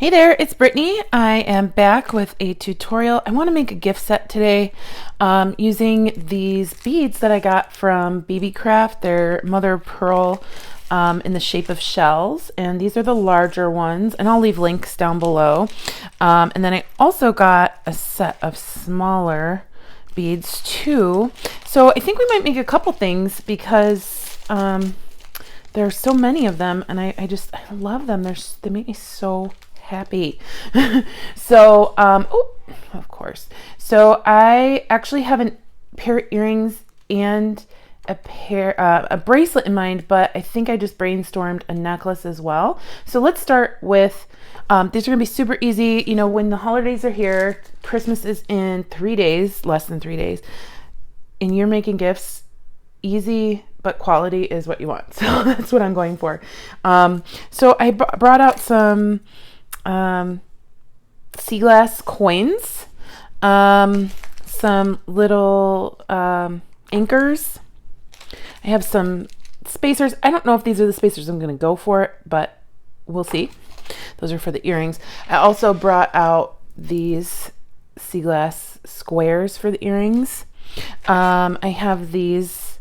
Hey there, it's Brittany. I am back with a tutorial. I want to make a gift set today using these beads that I got from Beebeecraft. They're mother of pearl in the shape of shells, and these are the larger ones, and I'll leave links down below. And then I also got a set of smaller beads too. So I think we might make a couple things because there are so many of them, and I love them. They make me so happy. So oh, of course. So I actually have a pair of earrings and a bracelet in mind, but I think I just brainstormed a necklace as well. So let's start with these are gonna be super easy. You know, when the holidays are here, Christmas is in 3 days, less than 3 days, and you're making gifts. Easy but quality is what you want, so that's what I'm going for. So I brought out some sea glass coins, some little anchors. I have some spacers. I don't know if these are the spacers I'm going to go for, but we'll see. Those are for the earrings. I also brought out these sea glass squares for the earrings. I have these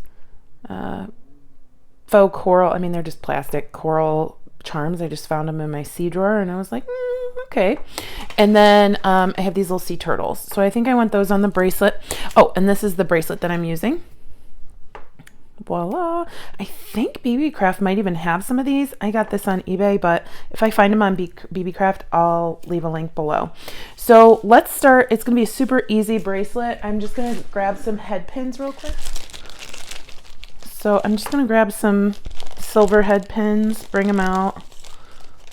faux coral. I mean, they're just plastic coral charms. I just found them in my sea drawer, and I was like, okay. And then I have these little sea turtles. So I think I want those on the bracelet. Oh, and this is the bracelet that I'm using. Voila. I think Beebeecraft might even have some of these. I got this on eBay, but if I find them on Beebeecraft, I'll leave a link below. So let's start. It's going to be a super easy bracelet. I'm just going to grab some head pins real quick. So I'm just going to grab some silver head pins, bring them out.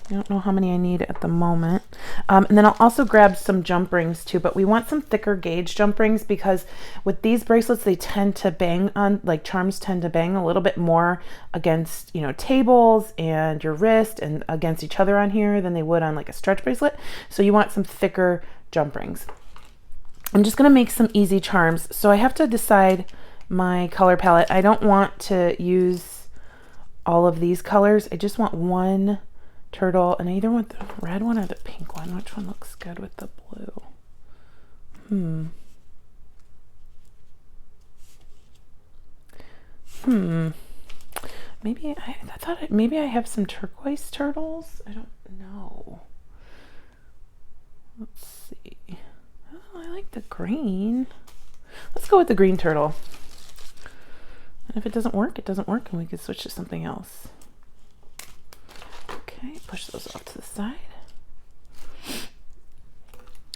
I don't know how many I need at the moment. And then I'll also grab some jump rings too, but we want some thicker gauge jump rings because with these bracelets, they tend to bang on, like charms tend to bang a little bit more against, you know, tables and your wrist and against each other on here than they would on like a stretch bracelet. So you want some thicker jump rings. I'm just going to make some easy charms. So I have to decide my color palette. I don't want to use all of these colors. I just want one turtle, and I either want the red one or the pink one. Which one looks good with the blue? Maybe maybe I have some turquoise turtles. I don't know. Let's see. Oh, I like the green. Let's go with the green turtle. And if it doesn't work, it doesn't work, and we can switch to something else. Okay, push those off to the side.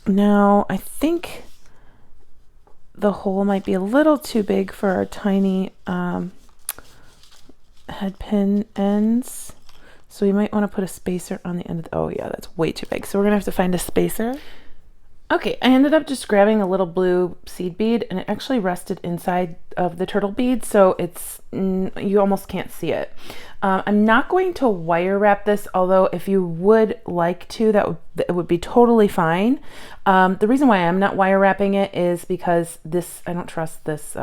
Now, I think the hole might be a little too big for our tiny head pin ends. So we might want to put a spacer on the end of the, oh yeah, that's way too big. So we're going to have to find a spacer. Okay, I ended up just grabbing a little blue seed bead, and it actually rested inside of the turtle bead, so it's you almost can't see it. I'm not going to wire wrap this, although if you would like to, that would be totally fine. The reason why I'm not wire wrapping it is because I don't trust this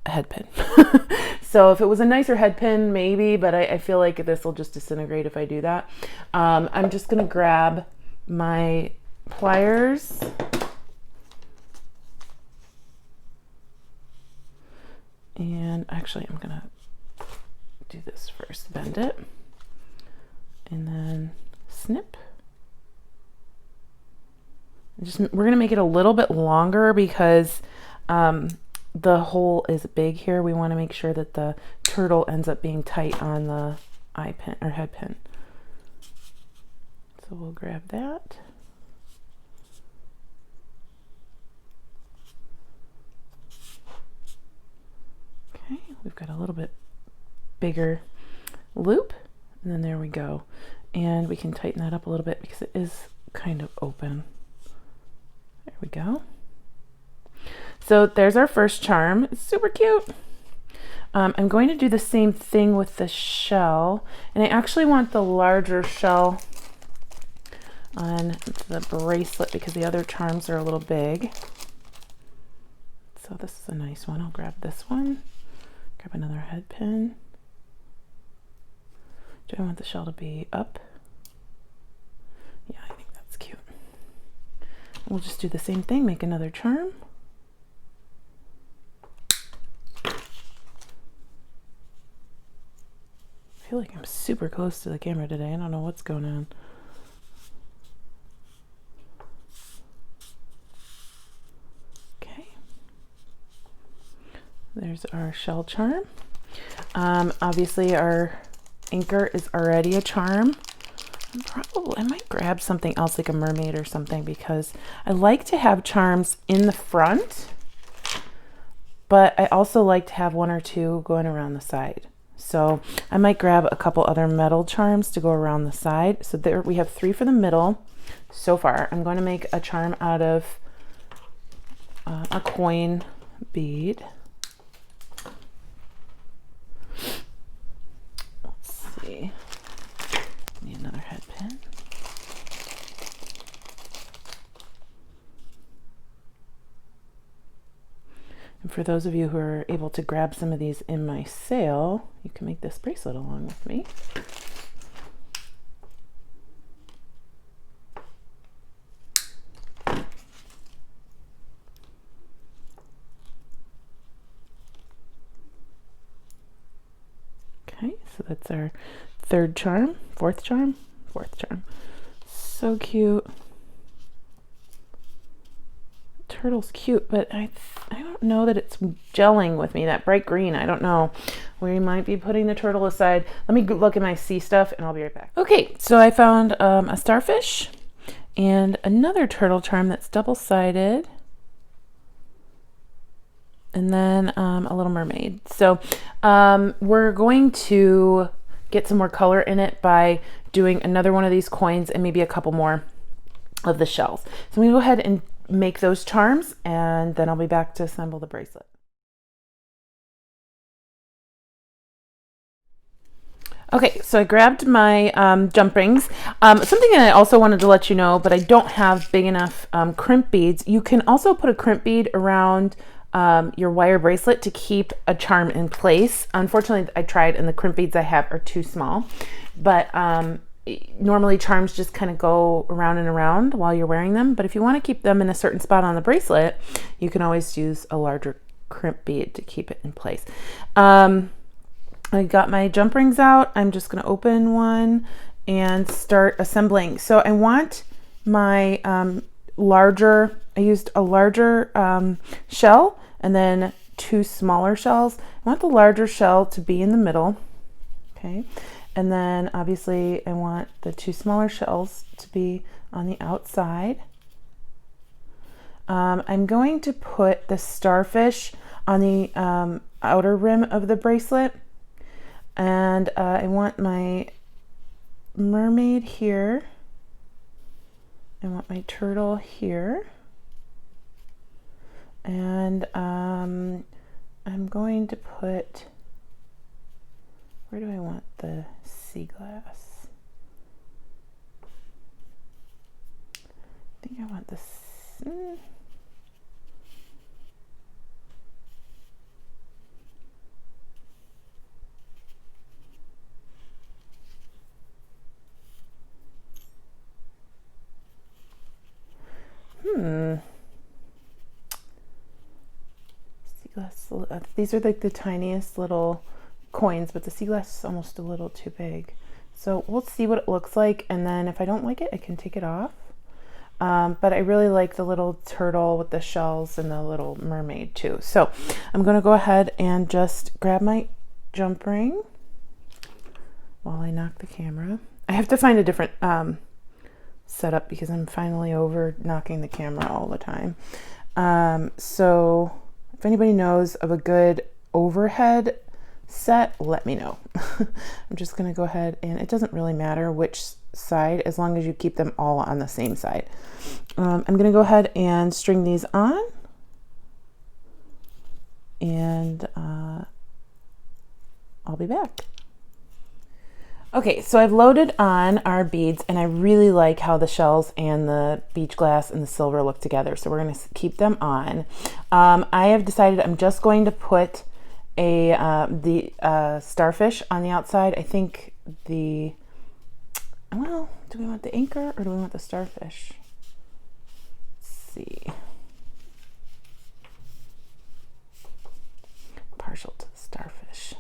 head pin. So if it was a nicer head pin, maybe, but I feel like this will just disintegrate if I do that. I'm just gonna grab my pliers and actually I'm gonna do this first, bend it and then snip. We're gonna make it a little bit longer because the hole is big here. We want to make sure that the turtle ends up being tight on the eye pin or head pin. So we'll grab that. We've got a little bit bigger loop, and then there we go. And we can tighten that up a little bit because it is kind of open. There we go. So there's our first charm. It's super cute. I'm going to do the same thing with the shell, and I actually want the larger shell on the bracelet because the other charms are a little big. So this is a nice one. I'll grab this one. Grab another head pin. Do I want the shell to be up? we'll just do the same thing, make another charm. I feel like I'm super close to the camera today. I don't know what's going on. Okay. There's our shell charm. Obviously our anchor is already a charm. I might grab something else like a mermaid or something, because I like to have charms in the front, but I also like to have one or two going around the side. So I might grab a couple other metal charms to go around the side. So there we have 3 for the middle so far. I'm going to make a charm out of a coin bead. Let's see. Need another head pin. And for those of you who are able to grab some of these in my sale, you can make this bracelet along with me. Okay, so that's our third charm, fourth charm. So cute. Turtle's cute, but I don't know that it's gelling with me, that bright green. I don't know. We might be putting the turtle aside. Let me look at my sea stuff and I'll be right back. Okay, so I found a starfish and another turtle charm that's double-sided, and then a little mermaid. So we're going to get some more color in it by doing another one of these coins and maybe a couple more of the shells. So I'm gonna go ahead and make those charms, and then I'll be back to assemble the bracelet. Okay, so I grabbed my jump rings. Something that I also wanted to let you know, but I don't have big enough crimp beads. You can also put a crimp bead around your wire bracelet to keep a charm in place. Unfortunately, I tried and the crimp beads I have are too small, but normally charms just kind of go around and around while you're wearing them. But if you want to keep them in a certain spot on the bracelet, you can always use a larger crimp bead to keep it in place. I got my jump rings out. I'm just going to open one and start assembling. So I want my I used a larger shell and then 2 smaller shells. I want the larger shell to be in the middle. Okay. And then obviously I want the 2 smaller shells to be on the outside. I'm going to put the starfish on the outer rim of the bracelet. And I want my mermaid here. I want my turtle here. And I'm going to put, where do I want the sea glass? I think I want this. Sea glass. These are like the tiniest little coins, but the sea glass is almost a little too big. So we'll see what it looks like, and then if I don't like it, I can take it off. But I really like the little turtle with the shells and the little mermaid too. So I'm going to go ahead and just grab my jump ring while I knock the camera. I have to find a different setup because I'm finally over knocking the camera all the time. So if anybody knows of a good overhead set, let me know. I'm just going to go ahead, and it doesn't really matter which side as long as you keep them all on the same side. I'm going to go ahead and string these on, and I'll be back. Okay, so I've loaded on our beads, and I really like how the shells and the beach glass and the silver look together, so we're going to keep them on. I have decided I'm just going to put the starfish on the outside. I think well, do we want the anchor or do we want the starfish? Let's see. Partial to the starfish.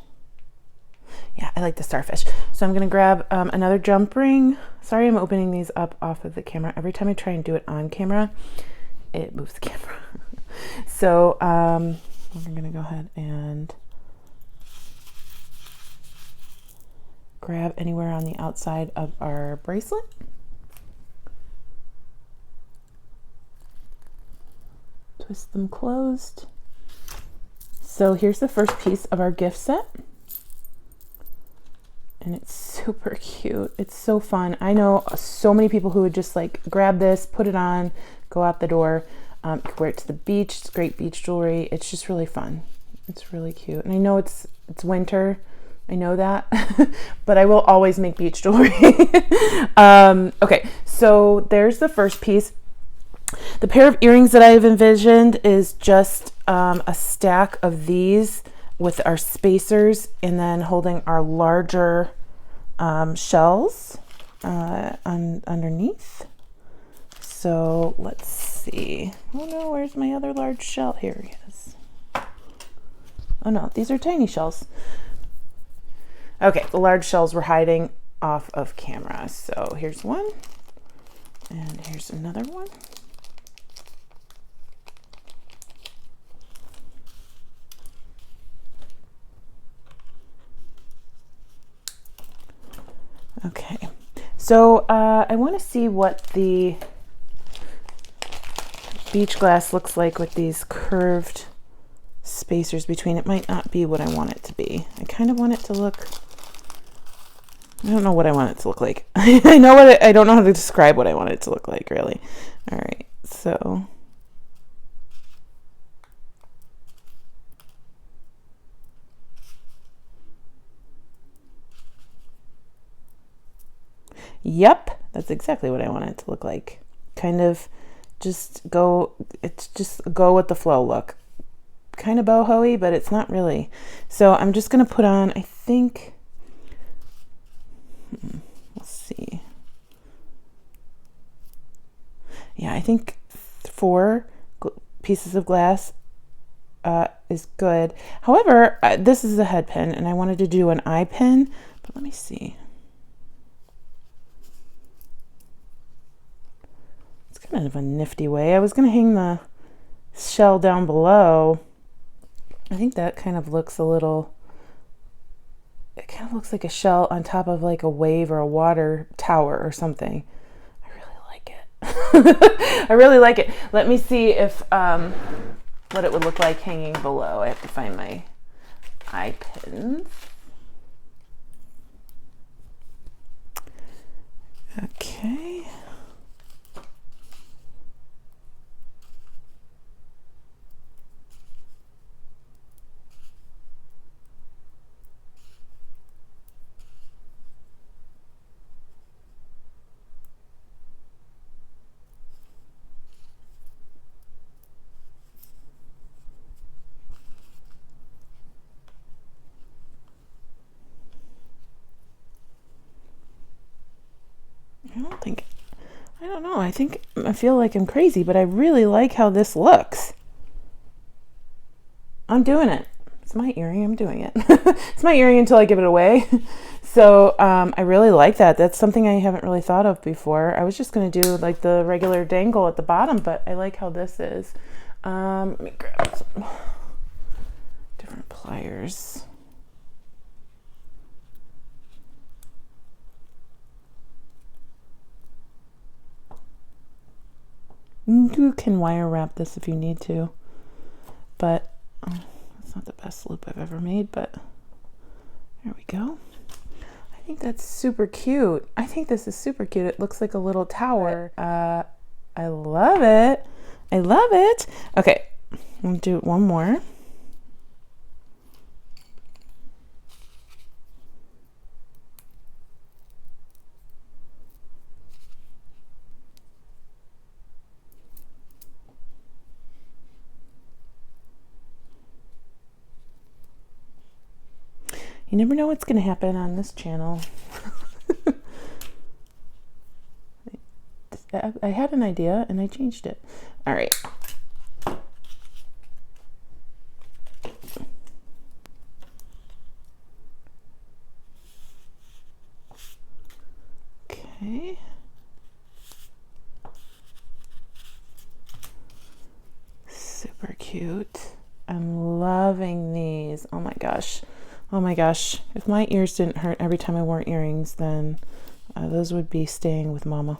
Yeah, I like the starfish. So I'm gonna grab another jump ring. Sorry, I'm opening these up off of the camera. Every time I try and do it on camera, it moves the camera. So we're gonna go ahead and grab anywhere on the outside of our bracelet. Twist them closed. So here's the first piece of our gift set. And it's super cute. It's so fun. I know so many people who would just like grab this, put it on, go out the door. You can wear it to the beach. It's great beach jewelry. It's just really fun. It's really cute. And I know it's winter. I know that, but I will always make beach jewelry. Okay, so there's the first piece. The pair of earrings that I've envisioned is just a stack of these with our spacers and then holding our larger shells underneath. So let's see. Oh no, where's my other large shell? Here he is. Oh no, these are tiny shells. Okay, the large shells were hiding off of camera. So here's one, and here's another one. Okay, so I want to see what the beach glass looks like with these curved spacers between. It might not be what I want it to be. I kind of want it to look, I don't know what I want it to look like. I know what I don't know how to describe what I want it to look like, really. All right, so yep, that's exactly what I want it to look like. Kind of just go, it's just go with the flow look. Kind of boho-y, but it's not really. So I'm just going to put on, I think, let's see. Yeah, I think 4 pieces of glass is good. However, this is a head pin and I wanted to do an eye pin, but let me see. It's kind of a nifty way. I was going to hang the shell down below. I think that kind of looks a little, it kind of looks like a shell on top of like a wave or a water tower or something. I really like it. I really like it. Let me see if what it would look like hanging below. I have to find my eye pins. Okay. I don't know. I feel like I'm crazy, but I really like how this looks. I'm doing it. It's my earring. I'm doing it. It's my earring until I give it away. So I really like that. That's something I haven't really thought of before. I was just going to do like the regular dangle at the bottom, but I like how this is. Let me grab some different pliers. You can wire wrap this if you need to, but it's not the best loop I've ever made, but there we go. I think that's super cute. I think this is super cute. It looks like a little tower. I love it. I love it. Okay, I'm gonna do one more. You never know what's going to happen on this channel. I had an idea and I changed it. All right. Okay. Super cute. I'm loving these. Oh my gosh. Oh my gosh. If my ears didn't hurt every time I wore earrings, then those would be staying with Mama.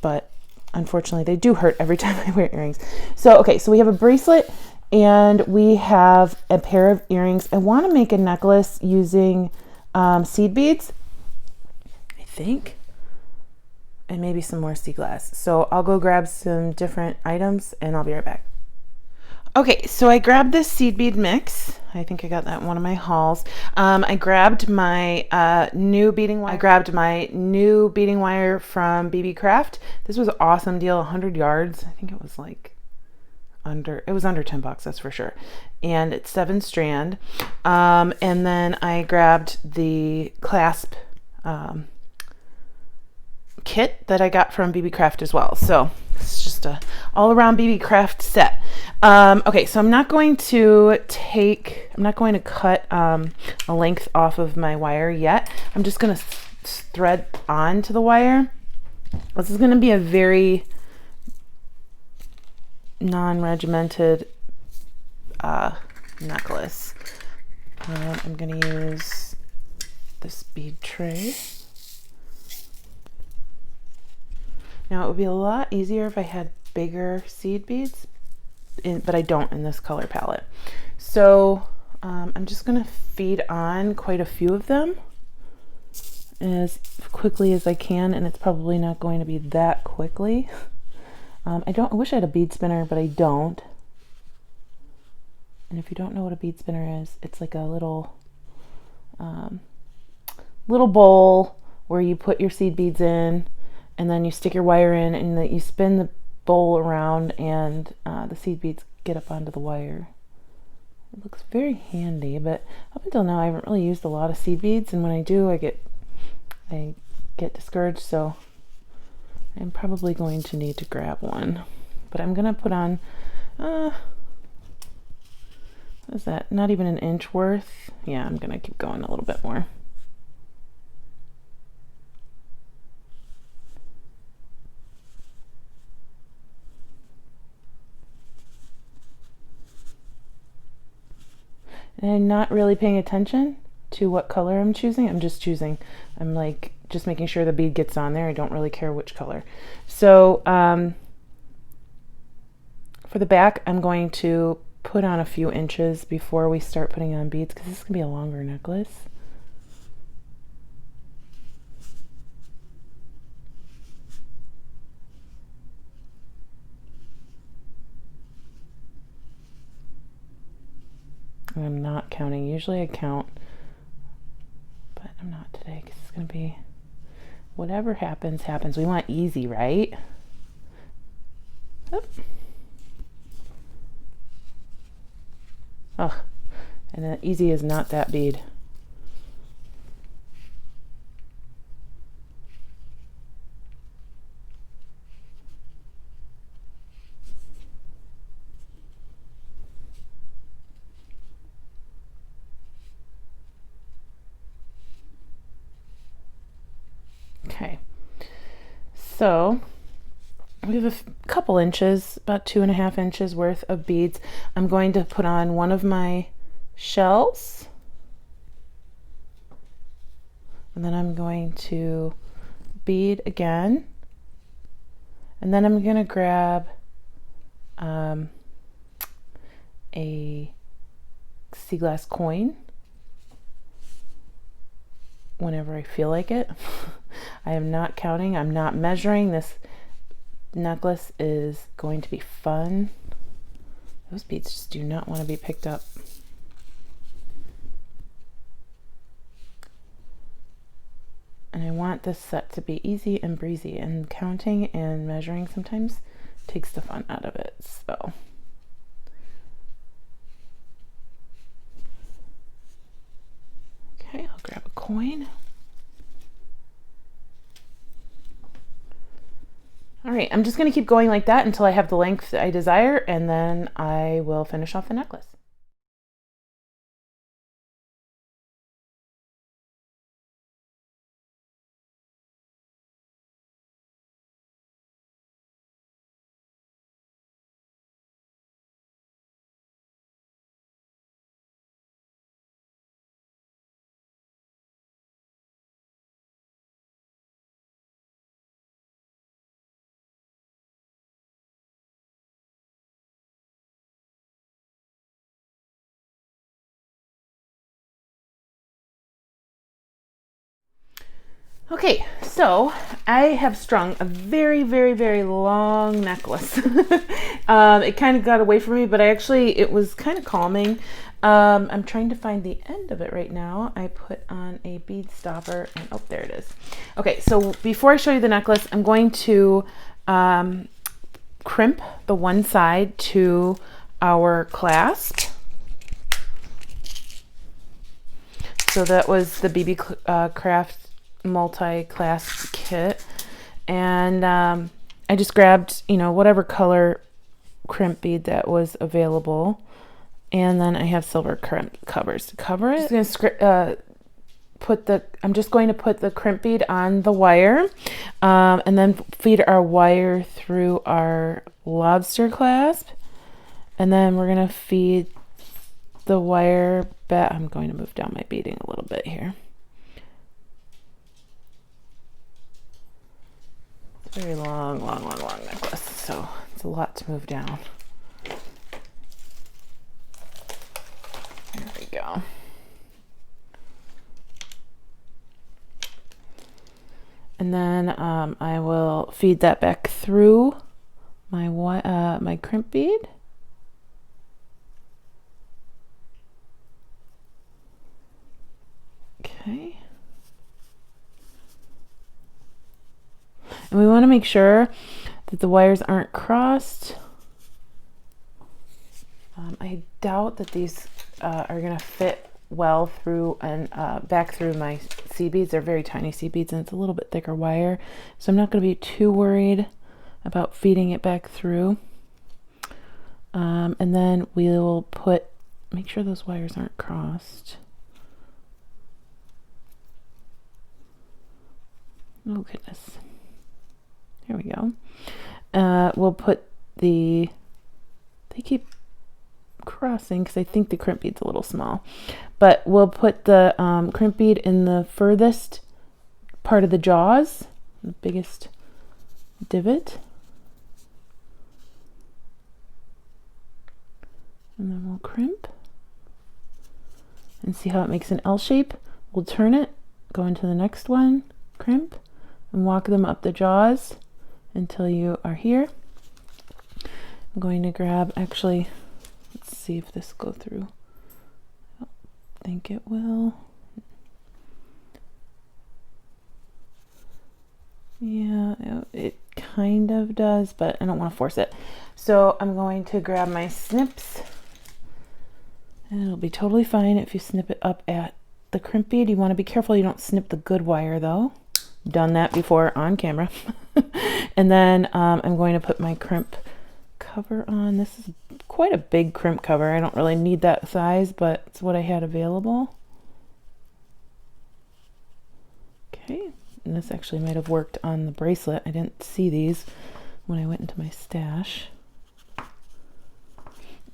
But unfortunately, they do hurt every time I wear earrings. So, okay, so we have a bracelet and we have a pair of earrings. I want to make a necklace using seed beads, I think, and maybe some more sea glass. So I'll go grab some different items and I'll be right back. Okay, so I grabbed this seed bead mix. I think I got that in one of my hauls. I grabbed my new beading wire. I grabbed my new beading wire from Beebeecraft. This was an awesome deal, 100 yards. I think it was like under 10 bucks, that's for sure. And it's 7 strand. And then I grabbed the clasp kit that I got from Beebeecraft as well. So it's just a all around Beebeecraft set. Okay, so I'm not going to cut a length off of my wire yet. I'm just going to thread onto the wire. This is going to be a very non-regimented necklace. I'm going to use this bead tray. Now it would be a lot easier if I had bigger seed beads, but I don't in this color palette. So I'm just going to feed on quite a few of them as quickly as I can, and it's probably not going to be that quickly. I wish I had a bead spinner, but I don't. And if you don't know what a bead spinner is, it's like a little bowl where you put your seed beads in, and then you stick your wire in, and you spin the bowl around, and the seed beads get up onto the wire. It looks very handy, but up until now I haven't really used a lot of seed beads, and when I do, I get discouraged, so I'm probably going to need to grab one. But I'm gonna put on what is that? Not even an inch worth. Yeah, I'm gonna keep going a little bit more. And I'm not really paying attention to what color I'm choosing. I'm like just making sure the bead gets on there. I don't really care which color. So for the back, I'm going to put on a few inches before we start putting on beads, because this is gonna be a longer necklace. I'm not counting. Usually I count, but I'm not today because it's going to be whatever happens, happens. We want easy, right? Oop. Oh, and easy is not that bead. Okay, so we have a couple inches, about 2.5 inches worth of beads. I'm going to put on one of my shells, and then I'm going to bead again, and then I'm going to grab a sea glass coin whenever I feel like it. I am not counting, I'm not measuring. This necklace is going to be fun. Those beads just do not want to be picked up. And I want this set to be easy and breezy, and counting and measuring sometimes takes the fun out of it. So okay, I'll grab a coin. All right, I'm just going to keep going like that until I have the length I desire, and then I will finish off the necklace. Okay, so I have strung a very, very, very long necklace. It kind of got away from me, but it was kind of calming. I'm trying to find the end of it right now. I put on a bead stopper, and oh, there it is. Okay, so before I show you the necklace, I'm going to crimp the one side to our clasp. So that was the Beebeecraft multi-clasp kit, and I just grabbed, whatever color crimp bead that was available, and then I have silver crimp covers to cover it. I'm just going to put the crimp bead on the wire, and then feed our wire through our lobster clasp, and then we're going to feed the wire back. I'm going to move down my beading a little bit here. Very long necklace, so it's a lot to move down. There we go. And then I will feed that back through my my crimp bead. Okay. And we want to make sure that the wires aren't crossed. I doubt that these are going to fit well through and back through my seed beads. They're very tiny seed beads, and it's a little bit thicker wire. So I'm not going to be too worried about feeding it back through. And then we'll make sure those wires aren't crossed. Oh, goodness. Here we go. We'll put they keep crossing because I think the crimp bead's a little small, but we'll put the crimp bead in the furthest part of the jaws, the biggest divot. And then we'll crimp and see how it makes an L shape. We'll turn it, go into the next one, crimp, and walk them up the jaws until you are here. I'm going to grab, actually, let's see if this will go through. I don't think it will. Yeah, it kind of does, but I don't want to force it. So I'm going to grab my snips, and it'll be totally fine if you snip it up at the crimp bead. You want to be careful you don't snip the good wire though. Done that before on camera. And then I'm going to put my crimp cover on. This is quite a big crimp cover. I don't really need that size, but it's what I had available. Okay, and this actually might have worked on the bracelet. I didn't see these when I went into my stash.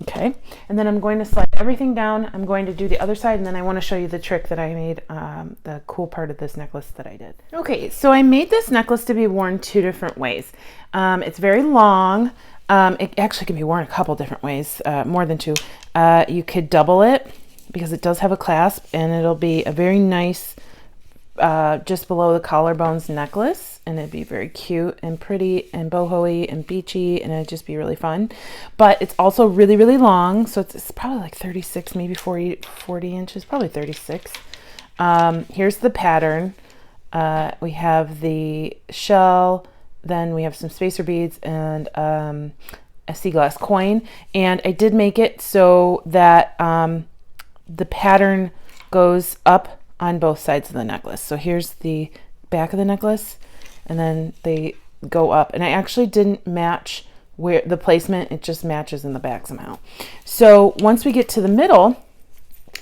Okay, and then I'm going to slide everything down. I'm going to do the other side, and then I want to show you the trick that I made, the cool part of this necklace that I did. Okay, so I made this necklace to be worn two different ways. It's very long. It actually can be worn a couple different ways, more than two. You could double it because it does have a clasp, and it'll be a very nice, just below the collarbones necklace. And it'd be very cute and pretty and boho-y and beachy, and it'd just be really fun. But it's also really, really long, so it's probably like 36, maybe 40 inches, probably 36. Here's the pattern. We have the shell, then we have some spacer beads and a sea glass coin. And I did make it so that the pattern goes up on both sides of the necklace. So here's the back of the necklace. And then the go up. And I actually didn't match where the placement, it just matches in the back somehow. So once we get to the middle,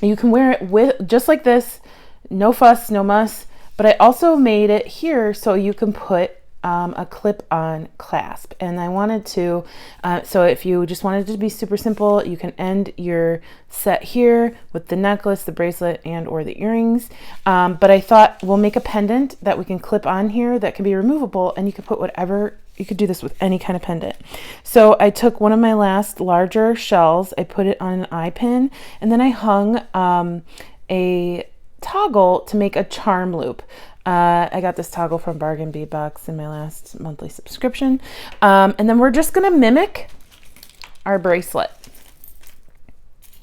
you can wear it with just like this, no fuss, no muss. But I also made it here so you can put a clip-on clasp. And I wanted to, so if you just wanted it to be super simple, you can end your set here with the necklace, the bracelet, and or the earrings. But I thought we'll make a pendant that we can clip on here that can be removable, and you can put whatever, you could do this with any kind of pendant. So I took one of my last larger shells, I put it on an eye pin, and then I hung a toggle to make a charm loop. I got this toggle from Bargain Bead Box in my last monthly subscription. And then we're just going to mimic our bracelet.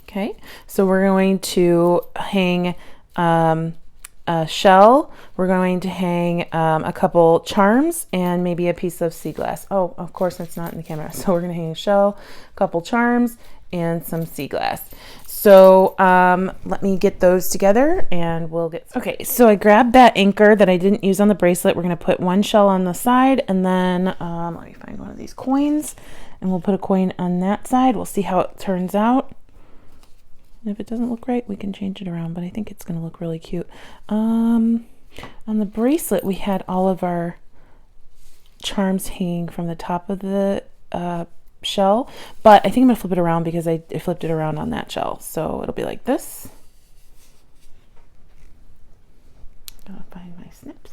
Okay, so we're going to hang a shell. We're going to hang a couple charms and maybe a piece of sea glass. Oh, of course, it's not in the camera. So we're going to hang a shell, a couple charms, and some sea glass. So let me get those together and we'll get started. Okay, so I grabbed that anchor that I didn't use on the bracelet. We're going to put one shell on the side, and then let me find one of these coins, and we'll put a coin on that side. We'll see how it turns out. And if it doesn't look right, we can change it around, but I think it's going to look really cute. On the bracelet, we had all of our charms hanging from the top of the shell, but I think I'm gonna flip it around because I flipped it around on that shell, so it'll be like this. Gotta find my snips.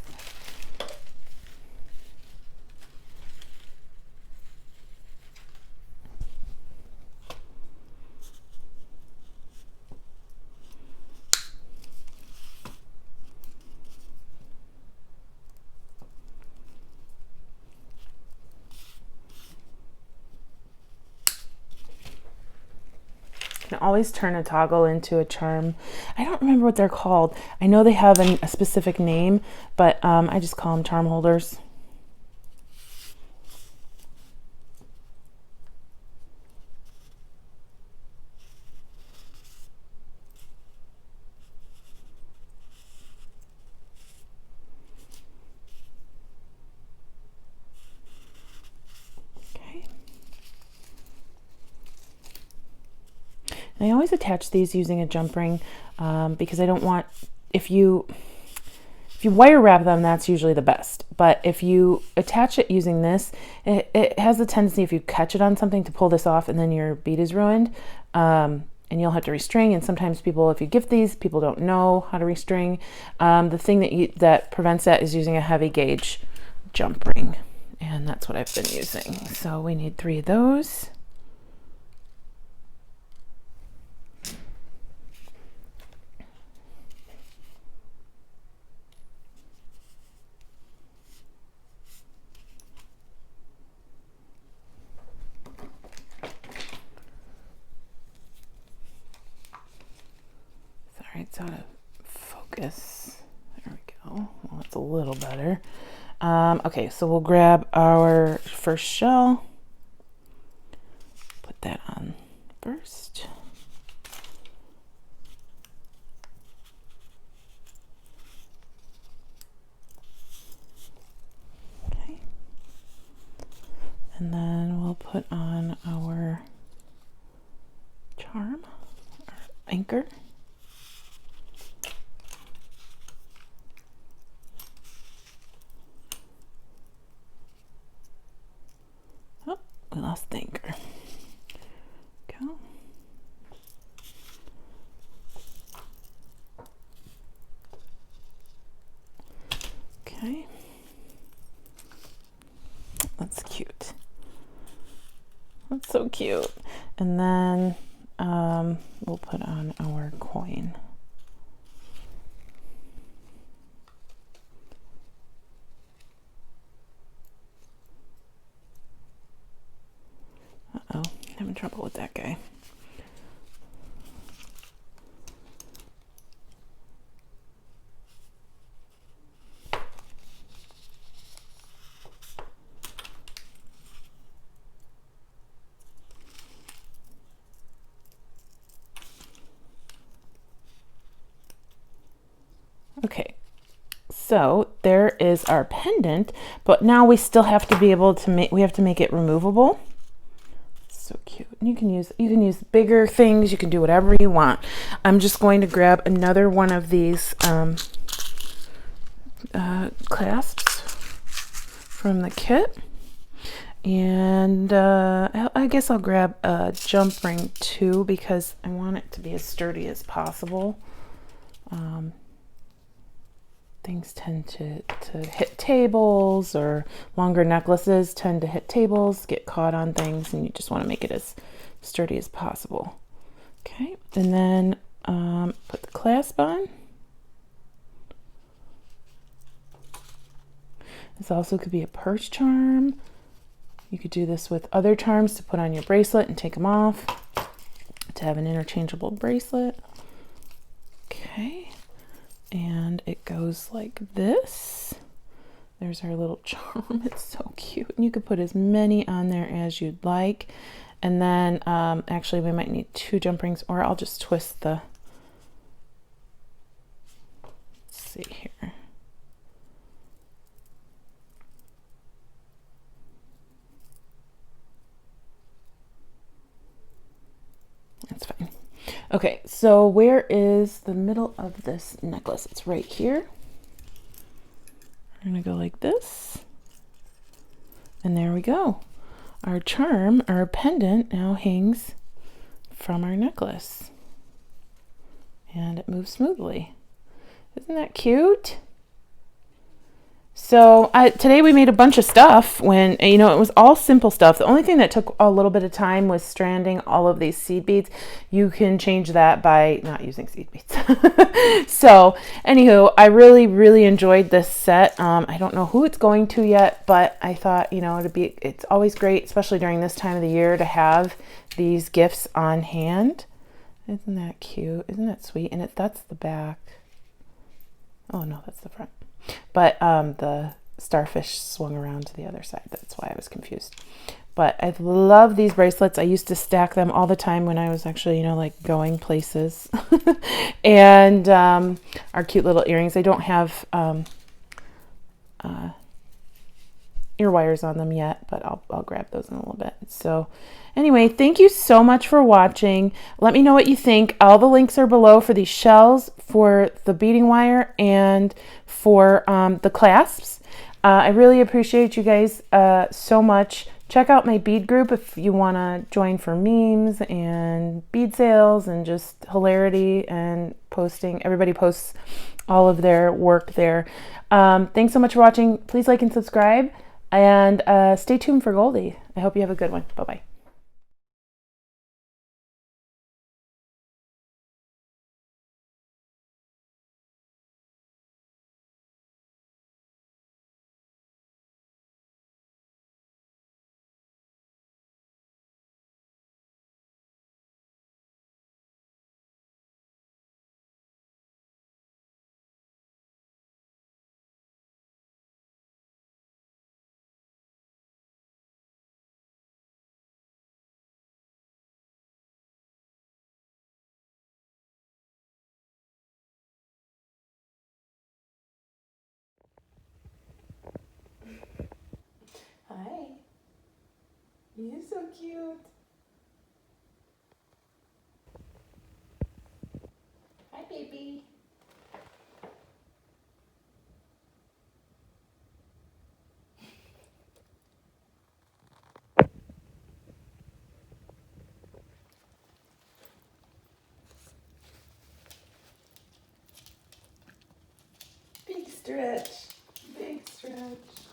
Can always turn a toggle into a charm. I don't remember what they're called. I know they have a specific name, but I just call them charm holders. And I always attach these using a jump ring because I don't want, if you wire wrap them, that's usually the best. But if you attach it using this, it has a tendency, if you catch it on something, to pull this off and then your bead is ruined. And you'll have to restring. And sometimes people, if you gift these, people don't know how to restring. The thing that prevents that is using a heavy gauge jump ring. And that's what I've been using. So we need 3 of those. It's out of focus. There we go. Well, that's a little better. Okay, so we'll grab our first shell. Put that on first. Okay. And then we'll put on our charm, our anchor. We lost the anchor. Go. Okay. That's cute. That's so cute. And then we'll put on our coin. Uh-oh, having trouble with that guy. Okay, So there is our pendant, but now we still have to be able to make it removable. So cute. And you can use bigger things. You can do whatever you want. I'm just going to grab another one of these clasps from the kit, and I guess I'll grab a jump ring too because I want it to be as sturdy as possible. Things tend to hit tables, or longer necklaces tend to hit tables, get caught on things, and you just want to make it as sturdy as possible. Okay, and then put the clasp on. This also could be a purse charm. You could do this with other charms to put on your bracelet and take them off to have an interchangeable bracelet. Okay. And it goes like this. There's our little charm. It's so cute. And you could put as many on there as you'd like. And then actually we might need 2 jump rings, or I'll just twist the, let's see here. That's fine. Okay, so where is the middle of this necklace? It's right here. We're gonna go like this. And there we go. Our charm, our pendant now hangs from our necklace. And it moves smoothly. Isn't that cute? So today we made a bunch of stuff when, it was all simple stuff. The only thing that took a little bit of time was stranding all of these seed beads. You can change that by not using seed beads. So anywho, I really, really enjoyed this set. I don't know who it's going to yet, but I thought, it's always great, especially during this time of the year, to have these gifts on hand. Isn't that cute? Isn't that sweet? And that's the back. Oh no, that's the front. But the starfish swung around to the other side. That's why I was confused. But I love these bracelets. I used to stack them all the time when I was actually, like going places. And our cute little earrings. They don't have ear wires on them yet, but I'll grab those in a little bit. So anyway, thank you so much for watching. Let me know what you think. All the links are below for these shells, for the beading wire, and for the clasps. I really appreciate you guys so much. Check out my bead group if you want to join for memes and bead sales and just hilarity and posting. Everybody posts all of their work there. Thanks so much for watching. Please like and subscribe, and stay tuned for Goldie. I hope you have a good one. Bye-bye. Hi. You're so cute. Hi, baby. Big stretch. Big stretch.